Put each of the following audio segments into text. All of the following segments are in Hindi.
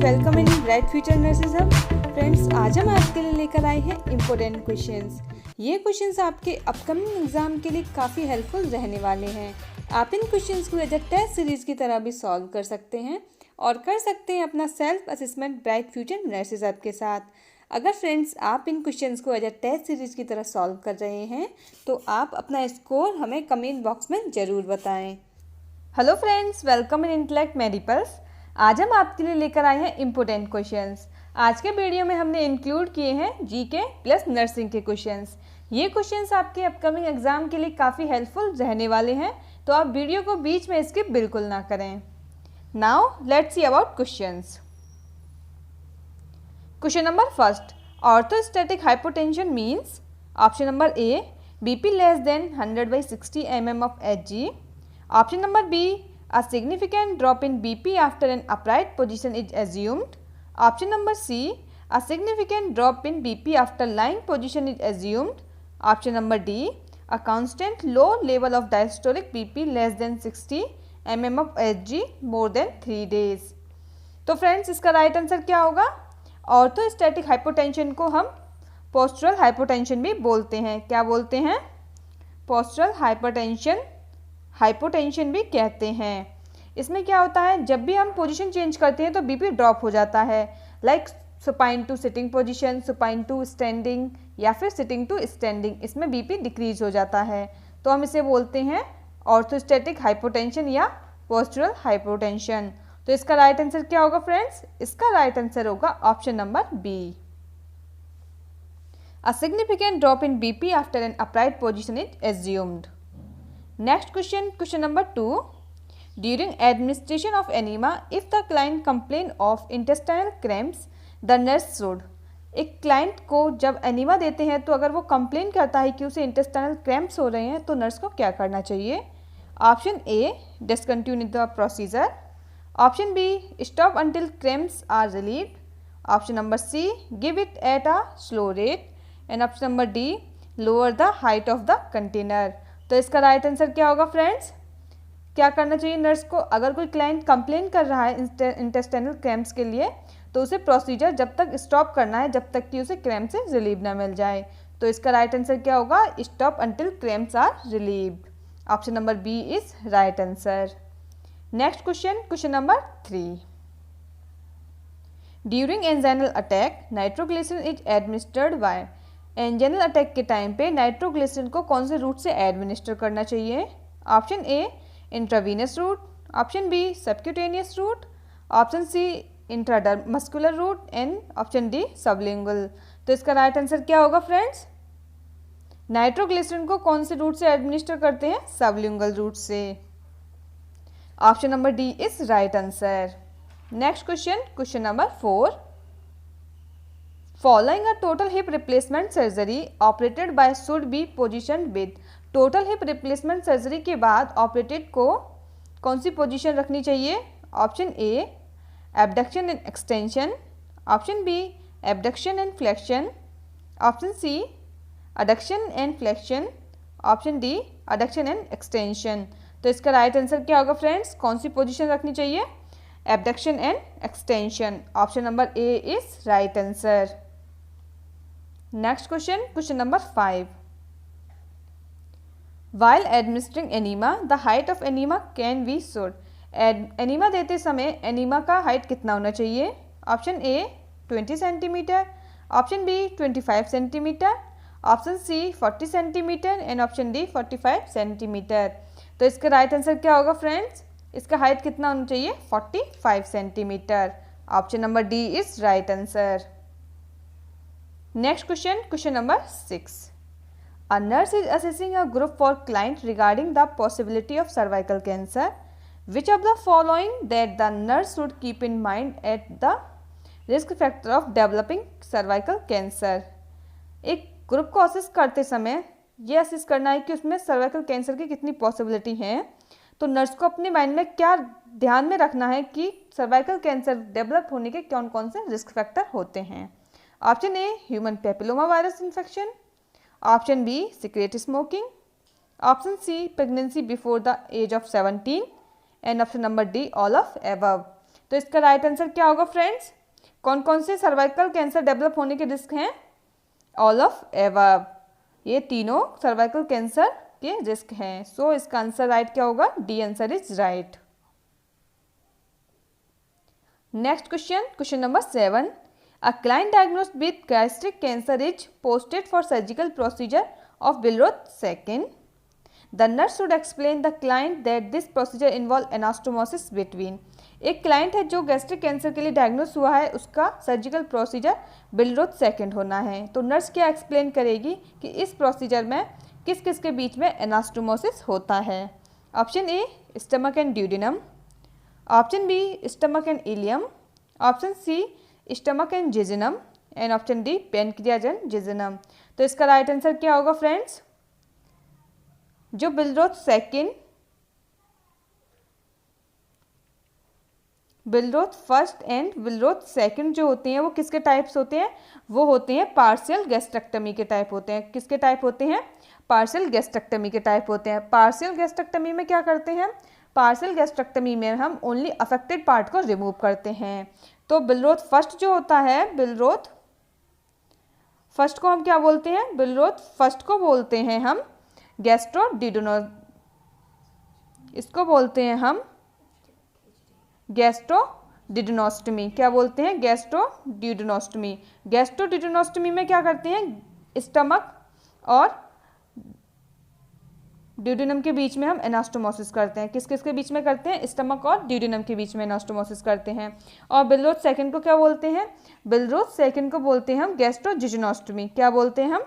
Welcome in bright future nurses hub. Friends, आज हम आपके लिए लेकर आए हैं इम्पोर्टेंट क्वेश्चंस। ये क्वेश्चंस आपके अपकमिंग एग्जाम के लिए काफ़ी हेल्पफुल रहने वाले हैं। आप इन क्वेश्चंस को एज अ टेस्ट सीरीज की तरह भी सॉल्व कर सकते हैं और कर सकते हैं अपना self assessment bright future nurses hub के साथ। अगर फ्रेंड्स आप इन क्वेश्चंस को एज अ टेस्ट सीरीज की तरह सॉल्व कर रहे हैं तो आप अपना स्कोर हमें कमेंट बॉक्स में ज़रूर बताएं। Hello friends, welcome in Intellect Medipulse. आज हम आपके लिए लेकर आए हैं इम्पोर्टेंट क्वेश्चंस। आज के वीडियो में हमने इंक्लूड किए हैं जीके प्लस नर्सिंग के क्वेश्चंस। ये क्वेश्चंस आपके अपकमिंग एग्जाम के लिए काफ़ी हेल्पफुल रहने वाले हैं, तो आप वीडियो को बीच में स्किप बिल्कुल ना करें। Now let's see about questions. Question number first, orthostatic hypotension means option number A BP less than 100/60 mm of Hg, option number B, a significant drop in BP after an upright position is assumed. Option number C, a significant drop in BP after lying position is assumed. Option number D, a constant low level of diastolic BP less than 60 mm of Hg more than 3 days. तो फ्रेंड्स, इसका राइट आंसर क्या होगा? ऑर्थोस्टैटिक हाइपोटेंशन को हम पोस्चरल हाइपोटेंशन भी बोलते हैं। क्या बोलते हैं? पोस्चरल हाइपोटेंशन भी कहते हैं। इसमें क्या होता है, जब भी हम पोजीशन चेंज करते हैं तो बीपी ड्रॉप हो जाता है, like supine to sitting position, supine to standing या फिर सिटिंग टू स्टैंडिंग, इसमें बीपी डिक्रीज हो जाता है। तो हम इसे बोलते हैं ऑर्थोस्टैटिक हाइपोटेंशन या पोस्चरल हाइपोटेंशन। तो इसका राइट आंसर क्या होगा फ्रेंड्स? इसका राइट आंसर होगा option number B, a significant drop in BP after an upright position is assumed. Next question, question number 2. During administration of enema, if the client complain of intestinal cramps, the nurse should. एक क्लाइंट को जब एनीमा देते हैं तो अगर वो कंप्लेन करता है कि उसे इंटेस्टाइनल क्रैम्प्स हो रहे हैं तो नर्स को क्या करना चाहिए? Option A, discontinue the procedure. Option B, stop until cramps are relieved. Option number C, give it at a slow rate. And option number D, lower the height of the container. तो इसका राइट आंसर क्या होगा फ्रेंड्स? क्या करना चाहिए नर्स को? अगर कोई क्लाइंट कंप्लेन कर रहा है इंटेस्टाइनल क्रैम्प्स के लिए तो उसे प्रोसीजर जब तक स्टॉप करना है जब तक कि उसे क्रैम्प से रिलीव ना मिल जाए। तो इसका राइट आंसर क्या होगा? Stop until cramps are relieved. Option number B is right answer. Next question, question number 3. During anginal attack nitroglycerine is administered by. Anginal attack के टाइम पे नाइट्रोग्लिसरीन को कौन से रूट से एडमिनिस्टर करना चाहिए? Option A, intravenous route. Option B, subcutaneous route. Option C, intramuscular route. And option D, sublingual. तो इसका राइट आंसर क्या होगा फ्रेंड्स? नाइट्रोग्लिसरीन को कौन से रूट से एडमिनिस्टर करते हैं? सबलिंगुअल रूट से। Option number D is right answer. Next question, question number 4. Following a total hip replacement surgery, operated by should be positioned with. Total hip replacement surgery के बाद ऑपरेटेड को कौन सी पोजीशन रखनी चाहिए? Option A, abduction and extension. Option B, abduction and flexion. Option C, adduction and flexion. Option D, adduction and extension. तो इसका राइट आंसर क्या होगा फ्रेंड्स? कौन सी पोजीशन रखनी चाहिए? Abduction and extension. Option number A is right answer. Next question, question number 5. While administering enema, the height of enema can be should. Enema देते समय एनीमा का हाइट कितना होना चाहिए? Option A, 20 centimetre. Option B, 25 centimetre. Option C, 40 centimetre. And option D, 45 centimetre. तो इसका राइट आंसर क्या होगा फ्रेंड्स? इसका हाइट कितना होना चाहिए? 45 centimetre. Option number D is right answer. Next question, question number 6. A nurse is assessing a group for client regarding the possibility of cervical cancer. Which of the following that the nurse should keep in mind at the risk factor of developing cervical cancer? एक ग्रुप को असेस करते समय ये असेस करना है कि उसमें सर्वाइकल कैंसर की कितनी पॉसिबिलिटी है। तो नर्स को अपने माइंड में क्या ध्यान में रखना है कि सर्वाइकल कैंसर डेवलप होने के कौन कौन से रिस्क फैक्टर होते हैं? Option A, human papilloma virus infection. Option B, cigarette smoking. Option C, pregnancy before the age of 17। And option number D, all of above. तो इसका राइट आंसर क्या होगा फ्रेंड्स? कौन कौन से सर्वाइकल कैंसर डेवलप होने के रिस्क हैं? ऑल ऑफ एबव, ये तीनों सर्वाइकल कैंसर के रिस्क हैं। सो इसका आंसर राइट क्या होगा? D answer is right. Next question, question number 7, a client diagnosed with gastric cancer is posted for surgical procedure of Billroth II. The nurse should explain the client that this procedure involve anastomosis between. एक क्लाइंट है जो गैस्ट्रिक कैंसर के लिए डायग्नोस हुआ है, उसका सर्जिकल प्रोसीजर बिलरोथ II होना है। तो नर्स क्या एक्सप्लेन करेगी कि इस प्रोसीजर में किस किस के बीच में एनास्टोमोसिस होता है? Option A stomach and duodenum, option B stomach and ileum, option C stomach and jejunum and option D pancreas and jejunum. तो इसका राइट आंसर क्या होगा फ्रेंड्स? जो Billroth first and Billroth second जो होते हैं वो किसके टाइप्स होते हैं? वो होते हैं पार्शियल गैस्ट्रेक्टमी के टाइप होते हैं। किसके टाइप होते हैं? पार्शियल गैस्ट्रेक्टमी के टाइप होते हैं। पार्शियल गैस्ट्रेक्टमी में क्या करते हैं? पार्शियल गैस्ट्रेक्टमी में हम ओनली अफेक्टेड पार्ट को रिमूव करते हैं। तो बिलरोथ फर्स्ट जो होता है, बिलरोथ फर्स्ट को हम क्या बोलते हैं? बिलरोथ फर्स्ट को बोलते हैं हम इसको बोलते हैं हम गैस्ट्रोडिडोनोस्टमी। क्या बोलते हैं? गैस्ट्रोडिडोनोस्टमी। गैस्ट्रोडिडोनोस्टमी में क्या करते हैं? स्टमक और ड्यूडेनम के बीच में हम एनास्टोमोसिस करते हैं। किस किस के बीच में करते हैं? स्टमक और ड्यूडेनम के बीच में एनास्टोमोसिस करते हैं। और बिलरोथ सेकंड को क्या बोलते हैं? बिलरोथ सेकंड को बोलते हैं हम गैस्ट्रोजिजोनोस्टमी। क्या बोलते हैं हम?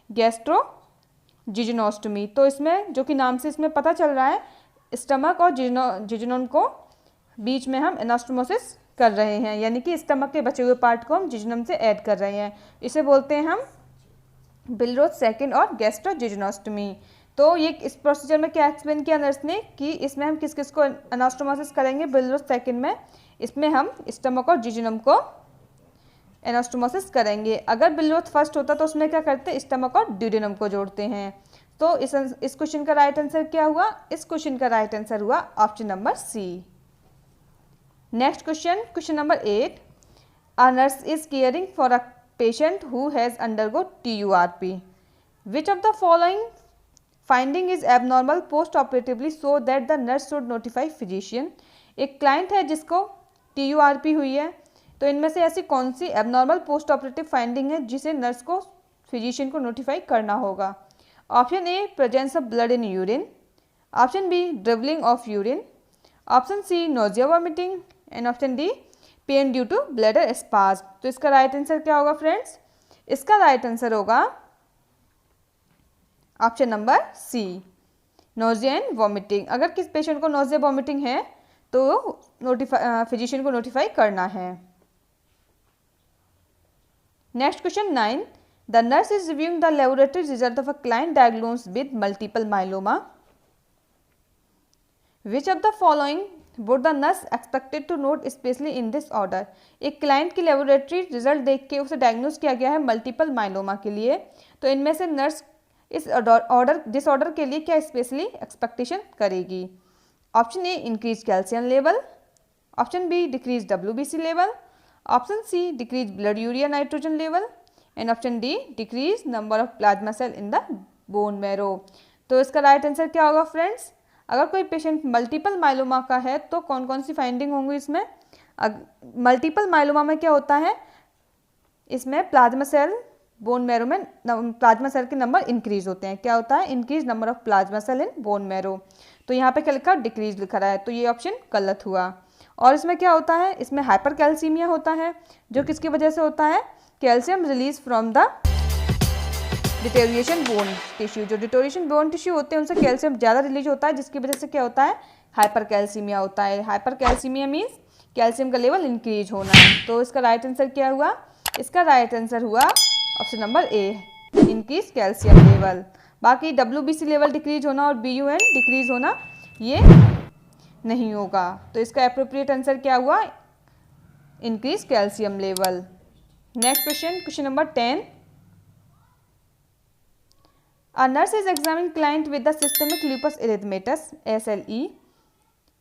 गैस्ट्रोजिजोनोस्टमी। तो इसमें जो कि नाम से इसमें पता चल रहा है, स्टमक और जिजोनम को बीच में हम एनास्टोमोसिस कर रहे हैं, यानी कि स्टमक के बचे हुए पार्ट को हम जिजोनम से ऐड कर रहे हैं। इसे बोलते हैं हम बिलरोथ सेकंड और गैस्ट्रोजिजोनोस्टमी। तो ये इस प्रोसीजर में क्या एक्सप्लेन किया नर्स ने कि इसमें हम किस किस को एनास्टोमोसिस करेंगे? बिलरोथ सेकंड में इसमें हम स्टमक और जिजोनम को एनास्टोमोसिस करेंगे। अगर बिलरोथ फर्स्ट होता तो उसमें क्या करते? स्टमक और ड्यूडेनम को जोड़ते हैं। तो इस क्वेश्चन का राइट आंसर क्या हुआ? इस क्वेश्चन का राइट आंसर हुआ option number C. Next question, question number 8, a nurse is caring for a patient who has undergo TURP. Which of the following finding is abnormal post operatively so that the nurse should notify physician. एक क्लाइंट है जिसको TURP हुई है, तो इनमें से ऐसी कौन सी एबनॉर्मल पोस्ट ऑपरेटिव फाइंडिंग है जिसे नर्स को फिजिशियन को नोटिफाई करना होगा? Option A presence of blood in urine, option B dribbling of urine, option C nausea vomiting and option D pain due to bladder spasm. तो इसका राइट आंसर क्या होगा फ्रेंड्स? इसका राइट आंसर होगा option number C, nausea and vomiting. अगर किस पेशेंट को नोजिया वॉमिटिंग है तो फिजिशियन को नोटिफाई करना है. Next question 9, the nurse is reviewing the laboratory result of a client diagnosed with multiple myeloma. Which of the following would the nurse expected to note specially in this order. एक क्लाइंट की लेबोरेटरी रिजल्ट देख के उसे डायग्नोस किया गया है मल्टीपल माइलोमा के लिए, तो इनमें से नर्स इस डिसऑर्डर के लिए क्या स्पेशली एक्सपेक्टेशन करेगी? Option A increase calcium level, option B decrease WBC level, option C decrease blood urea nitrogen level and option D decrease number of plasma cell in the bone marrow. तो इसका राइट आंसर क्या होगा फ्रेंड्स? अगर कोई पेशेंट मल्टीपल माइलोमा का है तो कौन कौन सी फाइंडिंग होंगी इसमें? मल्टीपल माइलोमा में क्या होता है? इसमें प्लाज्मा सेल बोन मैरो में प्लाज्मा सेल के नंबर इंक्रीज होते हैं. क्या होता है? Increase number of plasma cell in bone marrow. तो यहाँ पे क्या लिखा? डिक्रीज लिखा रहा है, तो ये ऑप्शन गलत हुआ. और इसमें क्या होता है? इसमें हाइपर कैल्सीमिया होता है, जो किसकी वजह से होता है? Calcium release from the deterioration bone tissue. जो डिटोरिएशन बोन टिश्यू होते हैं उनसे कैल्शियम ज़्यादा रिलीज होता है, जिसकी वजह से क्या होता है? हाइपर कैल्सीमिया होता है. हाइपर कैल्सीमिया मीन्स कैल्शियम का लेवल इंक्रीज होना. तो इसका राइट आंसर क्या हुआ? इसका राइट आंसर हुआ ऑप्शन नंबर ए, इंक्रीज कैल्शियम लेवल. बाकी WBC लेवल डिक्रीज होना और BUN डिक्रीज होना ये नहीं होगा. तो इसका एप्रोप्रिएट आंसर क्या हुआ? Increase calcium level. Next question, question number 10, a nurse is examining client with the systemic lupus erythematosus SLE.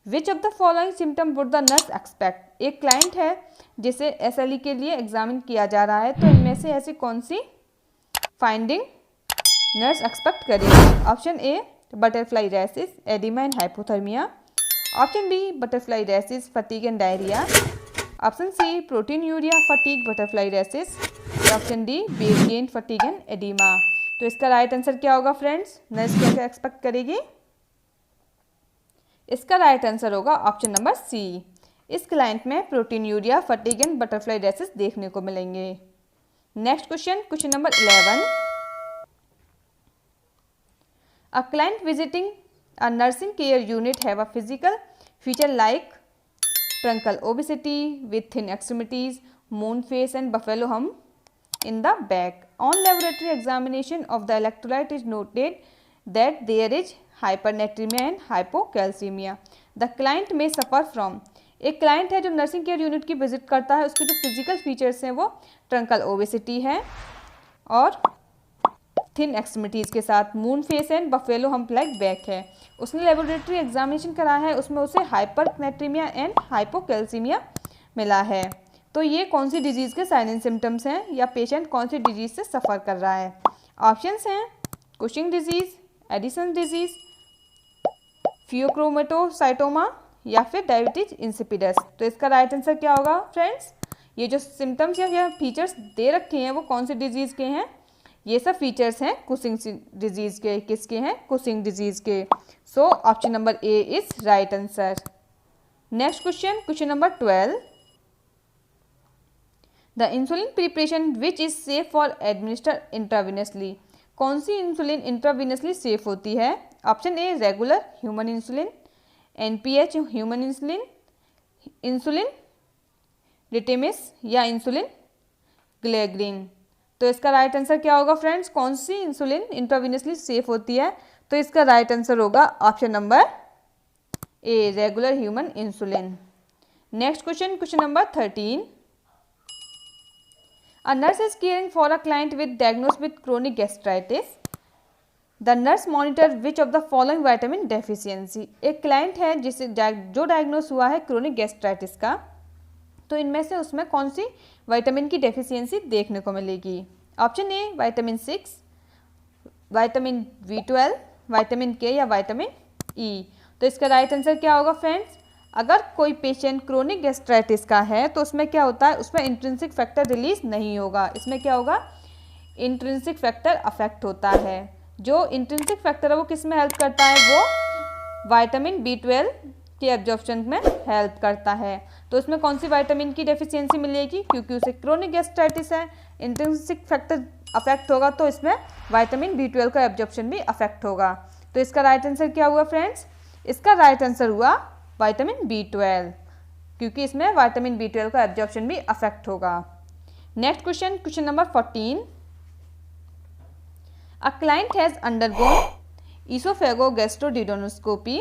Which of the following symptom would the nurse expect. एक क्लाइंट है जिसे SLE के लिए एग्जामिन किया जा रहा है, तो इनमें से ऐसी कौन सी फाइंडिंग नर्स एक्सपेक्ट करेगी। Option A butterfly rashes, oedema and hypothermia. Option B butterfly rashes, fatigue and diarrhoea. Option C proteinuria, fatigue, butterfly rashes. Option D weight gain, fatigue and oedema. तो इसका राइट आंसर क्या होगा फ्रेंड्स, नर्स क्या क्या एक्सपेक्ट करेगी। इसका राइट आंसर होगा ऑप्शन नंबर सी। इस क्लाइंट में protein urea, fatigue and butterfly rashes देखने को मिलेंगे। Next question, question number 11। A client visiting a nursing care unit have a physical feature like truncal obesity with thin extremities, moon face and buffalo hump in the back. On laboratory examination of the electrolyte is noted that there is hypernatremia and hypocalcemia. The client may suffer from। एक क्लाइंट है जो नर्सिंग केयर यूनिट की विजिट करता है, उसके जो फिजिकल फीचर्स हैं वो ट्रंकल ओबेसिटी है और थिन एक्सट्रीमिटीज़ के साथ, moon face and buffalo hump like back है। उसने लेबोरेटरी एग्जामिनेशन कराया है, उसमें उसे हाइपरनेट्रीमिया एंड हाइपोकैल्सीमिया मिला है। तो ये कौन सी डिजीज़ के साइन एंड सिम्टम्स हैं या पेशेंट कौन सी डिजीज़ से सफ़र कर रहा है। ऑप्शंस हैं कुशिंग डिजीज़, एडिसन डिजीज़, फियोक्रोमेटोसाइटोमा या फिर डायबिटीज इंसिपिडस। तो इसका राइट आंसर क्या होगा फ्रेंड्स। ये जो सिम्टम्स या फीचर्स दे रखे हैं वो कौन सी डिजीज़ के हैं, ये सब फीचर्स हैं कुशिंग डिजीज़ के। किसके हैं, कुशिंग डिजीज़ के। So option number A is right answer. Next question, question number 12। The insulin preparation which is safe for administer intravenously. कौन सी इंसुलिन इंट्रावेनसली सेफ होती है। Option A regular human insulin, NPH human insulin, insulin detemir या इंसुलिन ग्लेग्रीन। तो इसका राइट आंसर क्या होगा फ्रेंड्स, कौन सी इंसुलिन इंट्रावेनसली सेफ होती है। तो इसका राइट आंसर होगा option number A regular human insulin. Next question, question number 13। A nurse is caring for a client with diagnosed with chronic gastritis. The nurse monitor which of the following vitamin deficiency. एक क्लाइंट है जिसे जो डायग्नोस हुआ है क्रोनिक गैस्ट्राइटिस का, तो इनमें से उसमें कौन सी विटामिन की डेफिशिएंसी देखने को मिलेगी। Option A vitamin 6, vitamin B12, vitamin K या विटामिन E। तो इसका राइट आंसर क्या होगा फ्रेंड्स। अगर कोई पेशेंट क्रोनिक गैस्ट्राइटिस का है तो उसमें क्या होता है, उसमें इंट्रिंसिक फैक्टर रिलीज नहीं होगा। इसमें क्या होगा, इंट्रिंसिक फैक्टर अफेक्ट होता है। जो इंट्रिंसिक फैक्टर है वो किस में हेल्प करता है, वो विटामिन B12 के एब्जॉर्प्शन में हेल्प करता है। तो उसमें कौन सी विटामिन की डेफिशिएंसी मिलेगी, क्योंकि उसे क्रोनिक गैस्ट्राइटिस है, इंट्रिंसिक फैक्टर अफेक्ट होगा तो इसमें विटामिन B12 का एब्जॉर्प्शन भी अफेक्ट होगा। तो इसका राइट आंसर क्या हुआ फ्रेंड्स, इसका राइट आंसर हुआ विटामिन B12, क्योंकि इसमें विटामिन B12 का एब्जॉर्प्शन भी अफेक्ट होगा। Next question, question number 14। A client has undergone esophagogastroduodenoscopy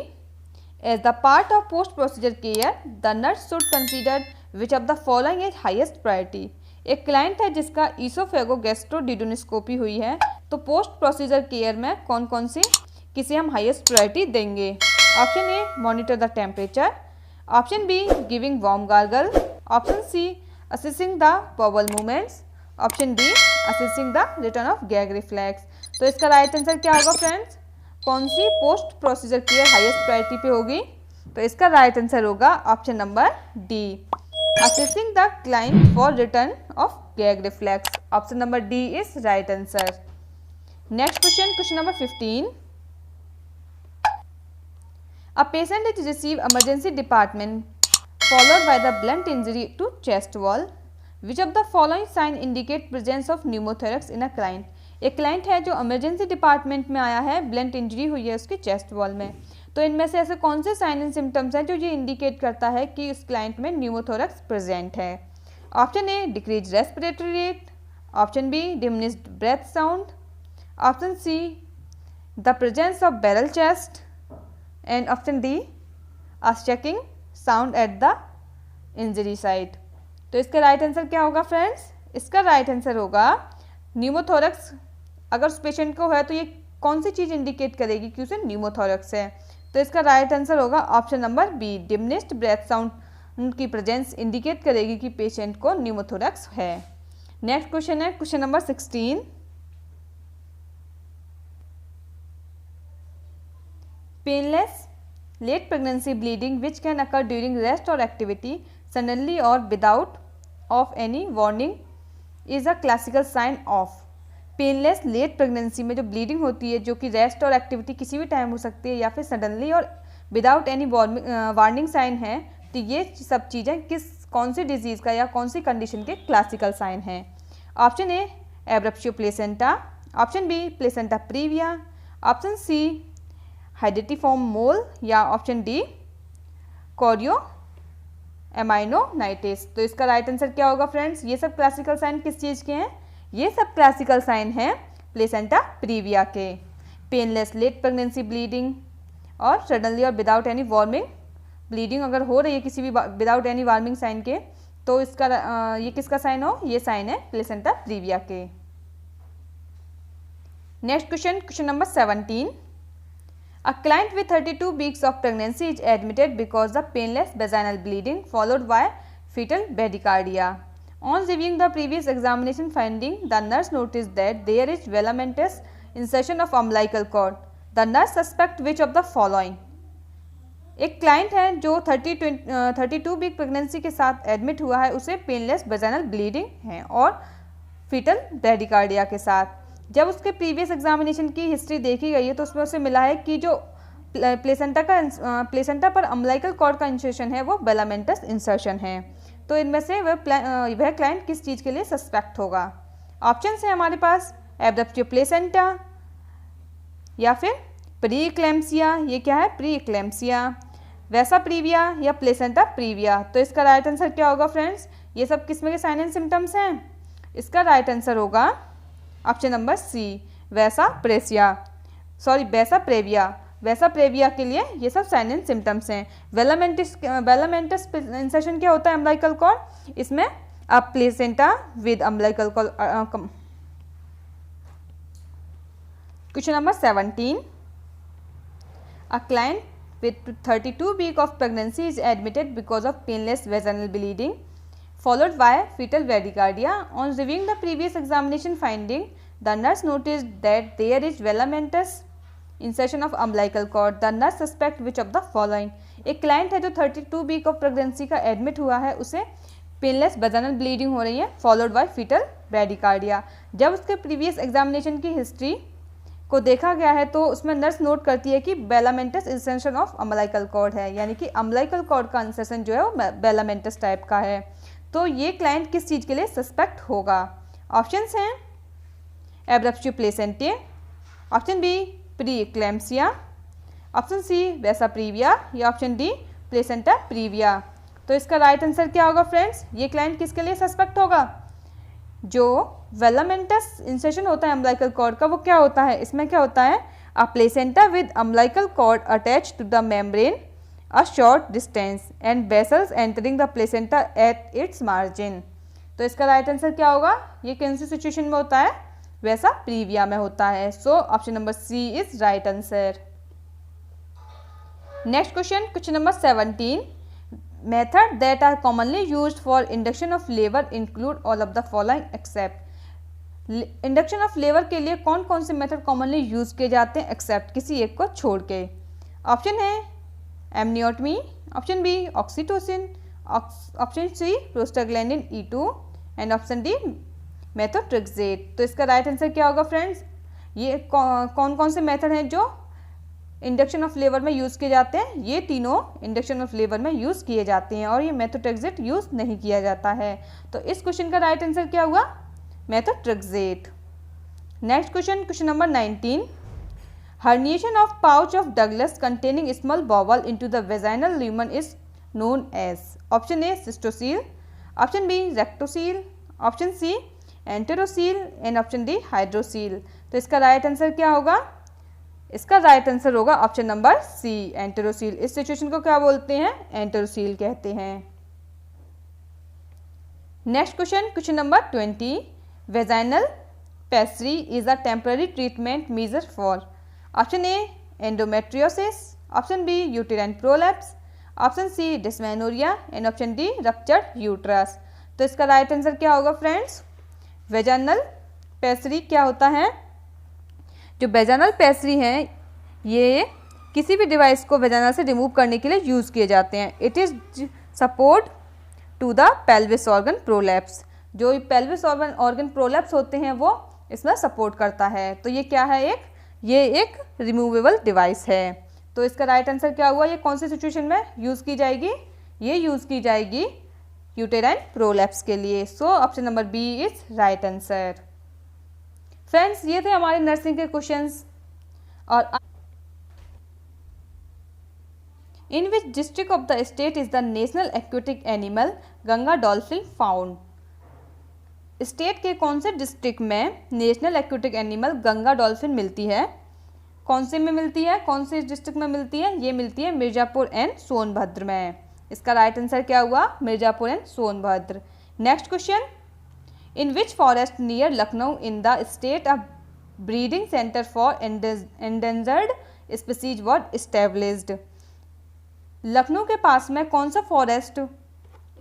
as the part of post procedure care. The nurse should consider which of the following is highest priority. एक क्लाइंट है जिसका esophagogastroduodenoscopy हुई है, तो पोस्ट प्रोसीजर केयर में कौन कौन से किसे हम हाईएस्ट प्रायोरिटी देंगे। Option A monitor the temperature, option B giving warm gargle, option C assessing the bubble movements, option D assessing the return of gag reflex. तो इसका राइट आंसर क्या होगा फ्रेंड्स, कौन सी post procedure care highest priority पे होगी। तो इसका राइट आंसर होगा option number D assessing the client for return of gag reflex. Option number D is right answer. Next question, question number 15। A patient is received emergency department followed by the blunt injury to chest wall. Which of the following sign indicate presence of pneumothorax in a client? एक क्लाइंट है जो इमरजेंसी डिपार्टमेंट में आया है, ब्लंट इंजरी हुई है उसके चेस्ट वॉल में। तो इनमें से ऐसे कौन से साइन एंड सिम्टम्स हैं जो ये इंडिकेट करता है कि उस क्लाइंट में न्यूमोथोरक्स प्रेजेंट है। Option A decrease respiratory rate, option B diminished breath sound, option C the presence of barrel chest and option D checking sound at the injury site. तो इसका राइट आंसर क्या होगा फ्रेंड्स, इसका राइट आंसर होगा न्यूमोथोरक्स। अगर उस पेशेंट को है तो ये कौन सी चीज़ इंडिकेट करेगी कि उसे न्यूमोथोरक्स है। तो इसका राइट आंसर होगा option number B, diminished breath sound की प्रेजेंस इंडिकेट करेगी कि पेशेंट को न्यूमोथोरैक्स है। नेक्स्ट क्वेश्चन है question number 16। Painless late pregnancy bleeding which can occur during rest or activity suddenly or without of any warning is a classical sign of. Painless late pregnancy में जो ब्लीडिंग होती है, जो कि रेस्ट और एक्टिविटी किसी भी टाइम हो सकती है या फिर suddenly or without any warning sign है, तो ये सब चीज़ें कौन सी डिजीज़ का या कौन सी कंडीशन के क्लासिकल साइन हैं। Option A abruptio placenta, option B placenta previa, option C hydatidiform mole या ऑप्शन डी कोरियो एमाइनोनाइटिस। तो इसका राइट आंसर क्या होगा फ्रेंड्स? ये सब क्लासिकल साइन किस चीज़ के हैं? ये सब क्लासिकल साइन हैं प्लेसेंटा प्रीविया के। पेनलेस लेट प्रेगनेंसी ब्लीडिंग और suddenly or without any warming bleeding अगर हो रही है किसी भी विदाउट एनी वार्मिंग साइन के, तो इसका ये किसका साइन हो? ये साइन है प्लेसेंटा प्रीविया के। Next question, question number 17। A client with 32 weeks of pregnancy is admitted because of painless vaginal bleeding followed by fetal bradycardia. On reviewing the previous examination finding, the nurse noticed that there is velamentous insertion of umbilical cord. The nurse suspect which of the following? एक क्लाइंट है जो 32 वीक प्रेगनेंसी के साथ एडमिट हुआ है, उसे पेनलेस वेजाइनल ब्लीडिंग है और फीटल ब्रैडिकार्डिया के साथ। जब उसके प्रीवियस एग्जामिनेशन की हिस्ट्री देखी गई है तो उसमें उसे मिला है कि जो प्लेसेंटा पर अम्बिलिकल कॉर्ड का इंसर्शन है वो वेलामेंटस इंसर्शन है। तो इनमें से वह क्लाइंट किस चीज़ के लिए सस्पेक्ट होगा? ऑप्शन है हमारे पास एब्रप्टिव प्लेसेंटा या फिर प्री इक्लेम्सिया। ये क्या है? प्री इक्लेम्सिया, वैसा प्रीविया या प्लेसेंटा प्रीविया। तो इसका राइट आंसर क्या होगा फ्रेंड्स? ये सब किसमें के साइन एंड सिम्टम्स हैं? इसका राइट आंसर होगा ऑप्शन नंबर सी, वैसा प्रेविया। वैसा प्रेविया के लिए ये सब साइन एंड सिम्टम्स हैं। वेलामेंटस इंसर्शन क्या होता है? Umbilical cord. इसमें अब placenta with umbilical cord. Question number 17। A client with 32 weeks of pregnancy is admitted because of painless vaginal bleeding followed by fetal bradycardia. On reviewing the previous examination finding, the nurse noticed that there is velamentous insertion of umbilical cord. The nurse suspect which of the following? एक क्लाइंट है जो 32 वीक ऑफ प्रेगनेंसी का एडमिट हुआ है, उसे पेनलेस वेजाइनल ब्लीडिंग हो रही है फॉलोड बाय फीटल ब्रैडिकार्डिया। जब उसके प्रीवियस एग्जामिनेशन की हिस्ट्री को देखा गया है तो उसमें नर्स नोट करती है कि वेलामेंटस इंसर्शन ऑफ अम्बिलिकल कॉर्ड है, यानी कि अम्बिलिकल कॉर्ड का इंसर्शन जो है वो वेलामेंटस टाइप का है। तो ये क्लाइंट किस चीज़ के लिए सस्पेक्ट होगा? ऑप्शंस हैं abruptio placentae, option B pre eclampsia, option C vasa previa या ऑप्शन डी प्लेसेंटा प्रीविया। तो इसका राइट आंसर क्या होगा फ्रेंड्स? ये क्लाइंट किसके लिए सस्पेक्ट होगा? जो वेलामेंटस इंसर्शन होता है अम्बिलिकल कॉर्ड का, वो क्या होता है? इसमें क्या होता है? A placenta with umbilical cord attached to the membrane a short distance and vessels entering the placenta at its margin. तो इसका राइट आंसर क्या होगा? ये कौन सी सिचुएशन में होता है? वैसा प्रीविया में होता है। So option number C is right answer. Next question, question number 17। Method that are commonly used for induction of labour include all of the following except. Induction of labour के लिए कौन कौन से मेथड कॉमनली यूज किए जाते हैं एक्सेप्ट किसी एक को छोड़ के? ऑप्शन है amniotomy, option B oxytocin, option C prostaglandin E2 and option D methotrexate. तो इसका राइट आंसर क्या होगा फ्रेंड्स? ये कौन कौन से मेथड हैं जो इंडक्शन ऑफ लेबर में यूज़ किए जाते हैं? ये तीनों इंडक्शन ऑफ लेबर में यूज़ किए जाते हैं और ये मेथोट्रेक्सेट यूज़ नहीं किया जाता है। तो इस क्वेश्चन का राइट आंसर क्या हुआ? Methotrexate. Next question, question number 19। Herniation of pouch of Douglas containing small bowel into the vaginal lumen is known as? Option A cystocele, option B rectocele, option C enterocele and option D hydrocele। तो इसका राइट आंसर क्या होगा? इसका राइट आंसर होगा ऑप्शन नंबर सी एंटेरोसील। इस सिचुएशन को क्या बोलते हैं? एंटेरोसील कहते हैं। Next question, question number 20। Vaginal pessary is a temporary treatment measure for? Option A endometriosis, option B uterine prolapse, option C dysmenorrhoea and option D ruptured uterus. तो इसका राइट आंसर क्या होगा फ्रेंड्स? वेजाइनल पेसरी क्या होता है? जो वेजाइनल पेसरी हैं ये किसी भी डिवाइस को वेजाइना से रिमूव करने के लिए यूज़ किए जाते हैं। It is support to the pelvis organ prolapse. जो पेल्विस ऑर्गन प्रोलैप्स होते हैं वो इसमें सपोर्ट करता है। तो ये क्या है? ये एक रिमूवेबल डिवाइस है। तो इसका राइट आंसर क्या हुआ? ये कौन सी सिचुएशन में यूज़ की जाएगी? ये यूज़ की जाएगी यूटेराइन प्रोलैप्स के लिए। So option number B is right answer. Friends, ये थे हमारे नर्सिंग के क्वेश्चंस। और in which district of the state is the national aquatic animal Ganga dolphin found? State के कौन से डिस्ट्रिक्ट में national aquatic animal Ganga dolphin मिलती है? कौन से में मिलती है? कौन से डिस्ट्रिक्ट में मिलती है? ये मिलती है मिर्ज़ापुर एंड सोनभद्र में। इसका राइट आंसर क्या हुआ? Mirzapur and Sonbhadra. Next question, in which forest near Lucknow in the state of breeding centre for endangered species was established? Lucknow के पास में कौन सा फॉरेस्ट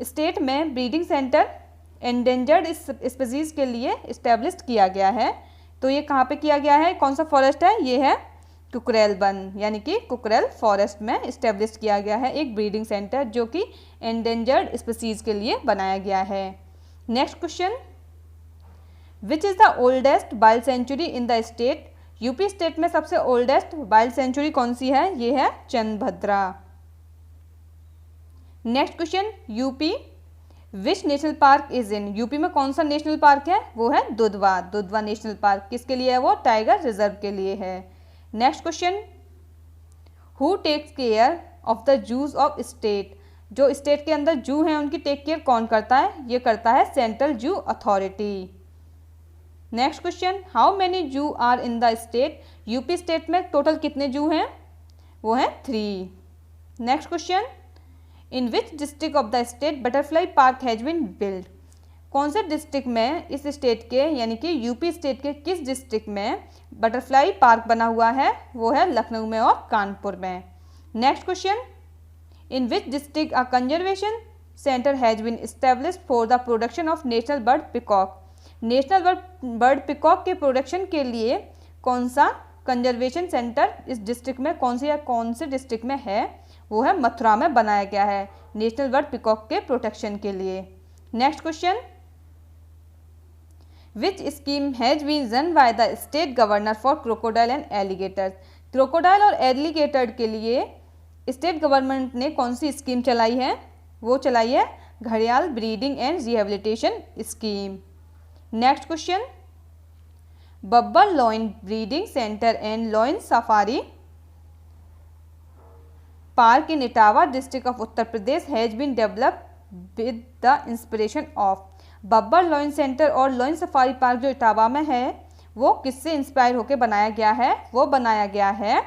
स्टेट में ब्रीडिंग सेंटर एंडेंजर्ड स्पीसीज के लिए इस्टेब्लिश किया गया है? तो ये कहाँ पे किया गया है? कौन सा फॉरेस्ट है? ये है कुकरेल वन, यानी कि कुकरेल फॉरेस्ट में इस्टेब्लिश किया गया है एक ब्रीडिंग सेंटर जो कि एंडेंजर्ड स्पीसीज के लिए बनाया गया है। Next question, which is the oldest wild sanctuary in the state? UP state में सबसे ओल्डेस्ट वाइल्ड सेंचुरी कौन सी है? ये है Chandbhadra. Next question, UP which national park is in? UP में कौन सा नेशनल पार्क है? वो है दुधवा। दुधवा नेशनल पार्क किसके लिए है? वो टाइगर रिजर्व के लिए है। Next question, who takes care of the zoos of state? जो स्टेट के अंदर जू हैं उनकी टेक केयर कौन करता है? ये करता है central zoo authority. Next question, how many zoo are in the state? UP state में टोटल कितने जू हैं? वो हैं 3। Next question, in which district of the state butterfly park has been build? कौन से डिस्ट्रिक्ट में इस स्टेट के यानी कि यूपी स्टेट के किस डिस्ट्रिक्ट में बटरफ्लाई पार्क बना हुआ है? वो है लखनऊ में और कानपुर में। Next question, in which district a conservation centre has been established for the production of national bird peacock? नेशनल बर्ड पिकॉक के प्रोडक्शन के लिए कौन सा कंजर्वेशन सेंटर इस डिस्ट्रिक्ट में कौन से डिस्ट्रिक्ट में है? वो है मथुरा में बनाया गया है नेशनल बर्ड पिकॉक के प्रोटेक्शन के लिए। Next question, which scheme has been run by the state governor for crocodile and alligators? Crocodile और एलिगेटर के लिए स्टेट गवर्नमेंट ने कौन सी स्कीम चलाई है? वो चलाई है घड़ियाल breeding and rehabilitation scheme. Next question, Babbar lion breeding centre and lion safari park in Etawah district of Uttar Pradesh has been developed with the inspiration of? Babbar lion centre और लॉइन सफारी पार्क जो इटावा में है वो किससे इंस्पायर होकर बनाया गया है? वो बनाया गया है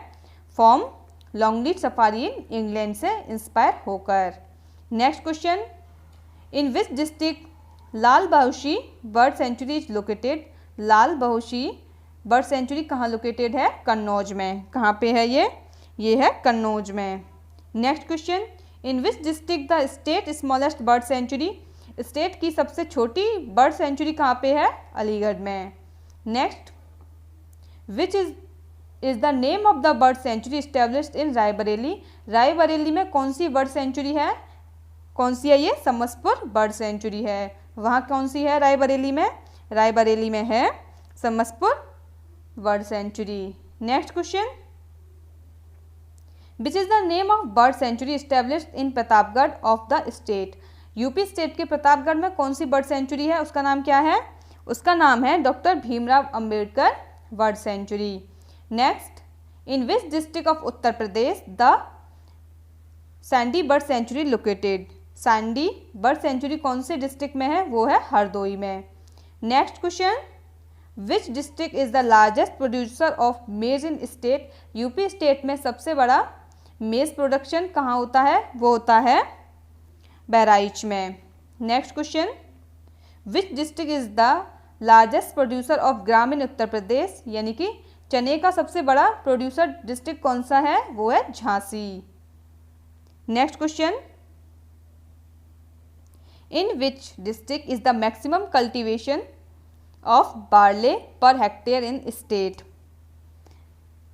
from Longleat safari in England से इंस्पायर होकर। Next question, in which district Lal Bahosi bird sanctuary is located? Lal Bahosi bird sanctuary कहाँ लोकेटेड है? कन्नौज में। कहाँ पे है ये है कन्नौज में। Next question, in which district the state smallest bird sanctuary? State की सबसे छोटी बर्ड सेंचुरी कहाँ पे है? अलीगढ़ में। Next, which is the name of the bird sanctuary established in Raebareli? Raebareli में कौन सी बर्ड सेंचुरी है? कौन सी है ये? समसपुर बर्ड सेंचुरी है। वहाँ कौन सी है रायबरेली में? रायबरेली में है Samaspur bird sanctuary. Next question, which is the name of bird sanctuary established in Pratapgarh of the state? UP state के प्रतापगढ़ में कौन सी बर्ड सेंचुरी है? उसका नाम क्या है? उसका नाम है doctor Bhimrao Ambedkar bird sanctuary. Next, in which district of Uttar Pradesh the Sandy bird sanctuary located? Sandy bird sanctuary कौन से डिस्ट्रिक्ट में है? वो है हरदोई में। Next question, which district is the largest producer of मेज इन स्टेट? यूपी स्टेट में सबसे बड़ा मेज प्रोडक्शन कहाँ होता है? वो होता है बहराइच में। Next question, which district is the largest producer of ग्रामीण उत्तर प्रदेश? यानी कि चने का सबसे बड़ा प्रोड्यूसर डिस्ट्रिक्ट कौन सा है? वो है Jhansi. Next question, in which district is the maximum cultivation of barley per hectare in state?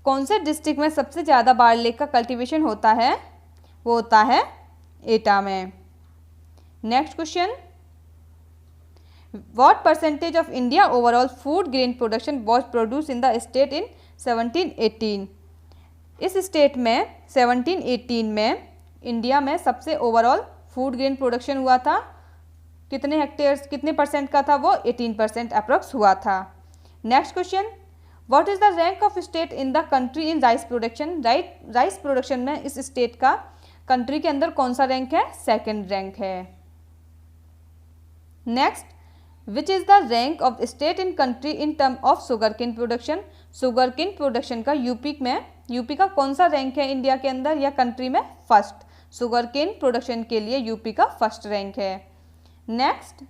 कौन से डिस्ट्रिक्ट में सबसे ज़्यादा बार्ले का कल्टीवेशन होता है? वो होता है एटा में। Next question, what percentage of India overall food grain production was produce in the state in 1718? इस स्टेट में 1718 में इंडिया में सबसे ओवरऑल फूड ग्रेन प्रोडक्शन हुआ था। कितने हेक्टेयर्स, कितने परसेंट का था वो? 18% अप्रॉक्स हुआ था। Next question, what is the rank of state in the country in rice production? Rice production में इस स्टेट का कंट्री के अंदर कौन सा रैंक है? सेकंड रैंक है। Next, which is the rank of state in country in term of sugar cane production? Sugar cane production का यूपी का कौन सा रैंक है इंडिया के अंदर या कंट्री में? फर्स्ट। शुगर केन प्रोडक्शन के लिए यूपी का फर्स्ट रैंक है। Next,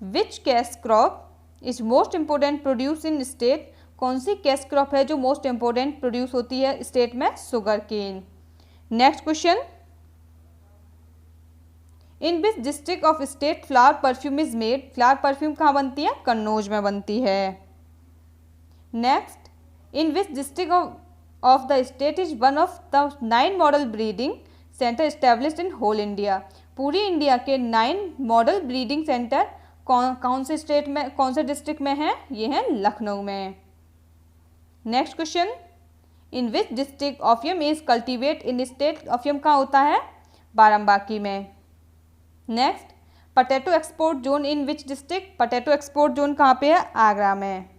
which cash crop is most important produce in state? कौन सी कैश क्रॉप है जो मोस्ट इम्पोर्टेंट प्रोड्यूस होती है स्टेट में? Sugar cane. Next question, in which district of state flower perfume is made? Flower perfume कहाँ बनती है? कन्नौज में बनती है। Next, in which district of the state is one of the 9 model breeding centre established in whole India? पूरी इंडिया के 9 मॉडल ब्रीडिंग सेंटर कौन से स्टेट में, कौन से डिस्ट्रिक्ट में है? ये है लखनऊ में। Next question, in which district opium is cultivate in state? Opium कहाँ होता है? बाराबांकी में। Next, potato export zone in which district? Potato export zone कहाँ पे है? आगरा में।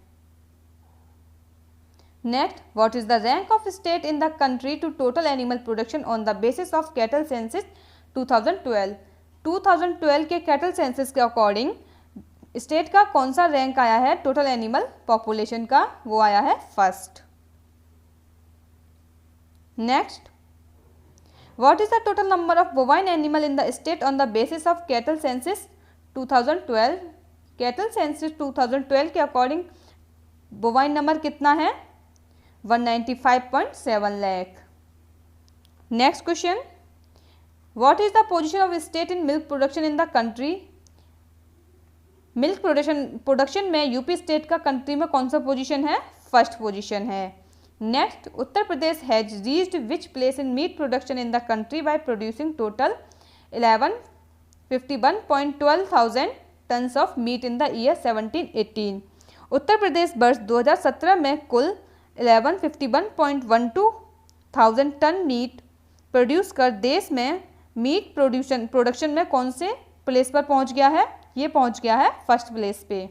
Next, what is the rank of state in the country to total animal production on the basis of cattle census 2012? 2012 के कैटल सेंसस के अकॉर्डिंग स्टेट का कौन सा रैंक आया है टोटल एनिमल पॉपुलेशन का? वो आया है first. Next, what is the total number of bovine animal in the state on the basis of cattle census 2012? Cattle census 2012 के अकॉर्डिंग बोवाइन नंबर कितना है? 195.7 lakh. Next question, what is the position of state in milk production in the country? Milk production में यूपी स्टेट का कंट्री में कौन सा पोजीशन है? फर्स्ट पोजीशन है। Next, Uttar Pradesh has reached which place in meat production in the country by producing total 1151.12 thousand tons of meat in the year 1718? Uttar Pradesh वर्ष 2017 में कुल 1151.12 थाउजेंड टन मीट प्रोड्यूस कर देश में मीट प्रोडक्शन में कौन से प्लेस पर पहुंच गया है? ये पहुंच गया है फर्स्ट प्लेस पे।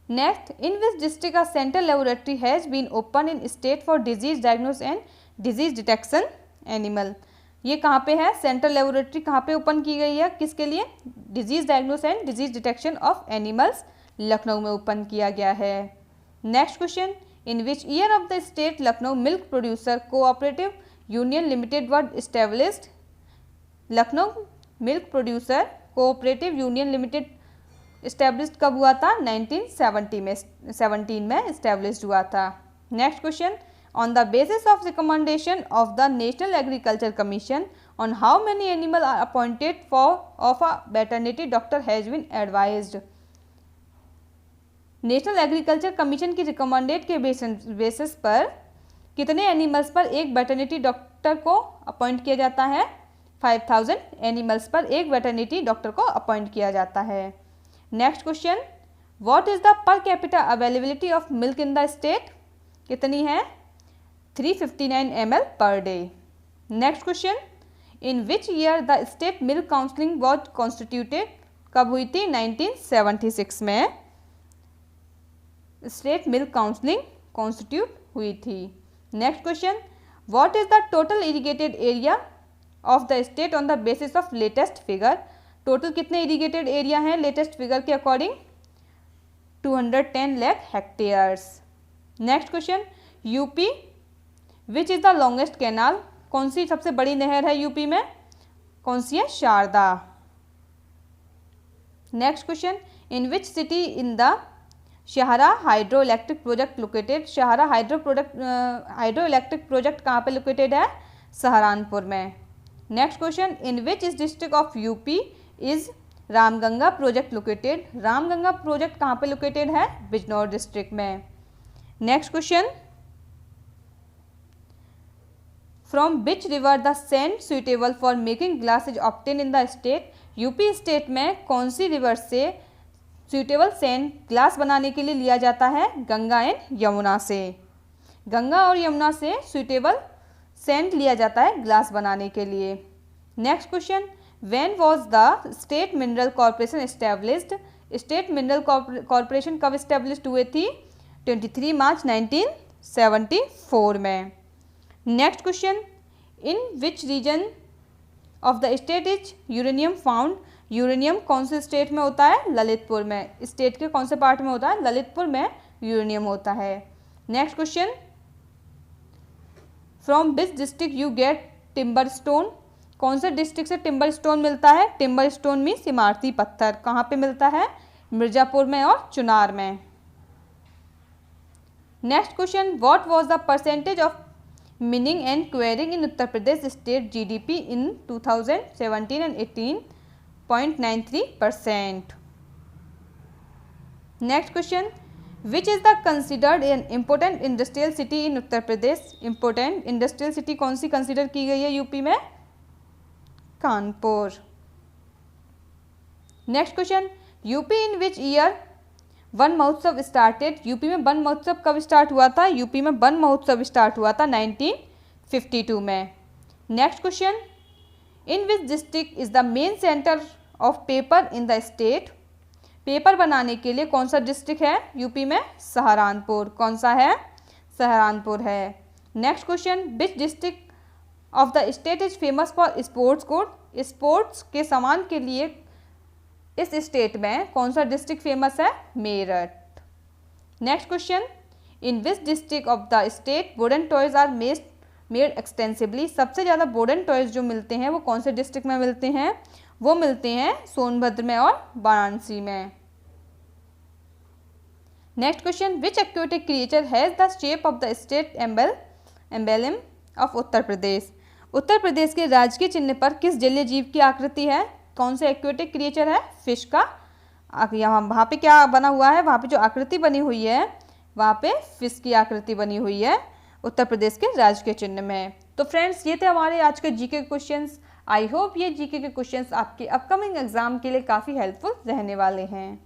Next, in which district a central laboratory has been open in state for disease diagnose and disease detection animal? ये कहाँ पे है? सेंट्रल लेबोरेटरी कहाँ पे ओपन की गई है? किसके लिए? Disease diagnose and disease detection of animals Lucknow में ओपन किया गया है। Next question, in which year of the state Lucknow milk producer cooperative union limited were established? Lucknow milk producer cooperative union limited established कब हुआ था? 1917 में एस्टेब्लिश्ड हुआ था। Next question, on the basis of recommendation of the national agriculture commission on how many animal are appointed for of a veterinary doctor has been advised? National agriculture commission की रिकमेंडेड के बेसिस पर कितने एनिमल्स पर एक वेटरनिटी डॉक्टर को अपॉइंट किया जाता है? 5000 एनिमल्स पर एक वेटरनिटी डॉक्टर को अपॉइंट किया जाता है। Next question, what is the per capita availability of milk in the state? कितनी है? 359 ml per day. Next question, in which year the state milk counselling was constituted? कब हुई थी? 1976 में स्टेट मिल्क काउंसिलिंग कॉन्स्टिट्यूट हुई थी। Next question, what is the total irrigated area of the state on the basis of latest figure? Total कितने इरिगेटेड एरिया हैं लेटेस्ट फिगर के according? 210 lakh hectares. Next question, UP which is the longest canal? कौन सी सबसे बड़ी नहर है यूपी में? कौन सी है? Sharda. Next question, in which city in the Sahara hydro electric project located, Sahara hydro electric project कहाँ पे लोकेटेड है? सहारनपुर में। Next question, in which is district of UP is Ramganga project located, Ramganga project कहाँ पे लोकेटेड है? बिजनौर डिस्ट्रिक्ट में। Next question, from which river the sand suitable for making glass is obtain in the state, UP state में कौन सी रिवर से सुइटेबल सैंड ग्लास बनाने के लिए लिया जाता है? गंगा एंड यमुना से, गंगा और यमुना से सुइटेबल सैंड लिया जाता है ग्लास बनाने के लिए। Next question, when was the state mineral corporation established, state mineral corporation कब एस्टेब्लिश्ड हुए थी? 23 मार्च 1974 में। Next question, in which region of the state is uranium found, uranium कौन से स्टेट में होता है? ललितपुर में। स्टेट के कौन से पार्ट में होता है? ललितपुर में यूरेनियम होता है। Next question, from which district you get timber stone, कौन से डिस्ट्रिक्ट से टिम्बर स्टोन मिलता है? टिम्बर स्टोन मीन्स इमारती पत्थर, कहाँ पे मिलता है? मिर्जापुर में और चुनार में। Next question, what was the percentage of meaning and quarrying in Uttar Pradesh state GDP in 2017 and 18.93%। Next question, which is the considered an important industrial city in Uttar Pradesh, important industrial city कौन सी कंसिडर की गई है यूपी में? Kanpur. Next question, UP in which year one महोत्सव स्टार्टेड, यूपी में वन महोत्सव कब स्टार्ट हुआ था? यूपी में वन महोत्सव स्टार्ट हुआ था 1952 में। Next question, in which district is the main centre of paper in the state, paper बनाने के लिए कौन सा डिस्ट्रिक्ट है यूपी में? सहारनपुर। कौन सा है? सहारनपुर है। Next question, which district of the state is famous for sports code, sports के सामान के लिए इस स्टेट में कौन सा डिस्ट्रिक्ट फेमस है? Meerut. Next question, in which district of the state wooden toys are made extensively, सबसे ज़्यादा वुडन टॉयज जो मिलते हैं वो कौन से डिस्ट्रिक्ट में मिलते हैं? वो मिलते हैं सोनभद्र में और वाराणसी में। Next question, which aquatic creature has the shape of the state emblem of Uttar Pradesh, Uttar Pradesh के राजकीय चिन्ह पर किस जलीय जीव की आकृति है? कौन से एक्वेटिक क्रिएचर है? फिश का। यहाँ वहाँ पे क्या बना हुआ है? वहाँ पे जो आकृति बनी हुई है वहाँ पे फिश की आकृति बनी हुई है उत्तर प्रदेश के राजकीय चिन्ह में। तो फ्रेंड्स, ये थे हमारे आज के जीके के क्वेश्चंस। आई होप ये जीके के क्वेश्चंस आपके अपकमिंग एग्जाम के लिए काफ़ी हेल्पफुल रहने वाले हैं।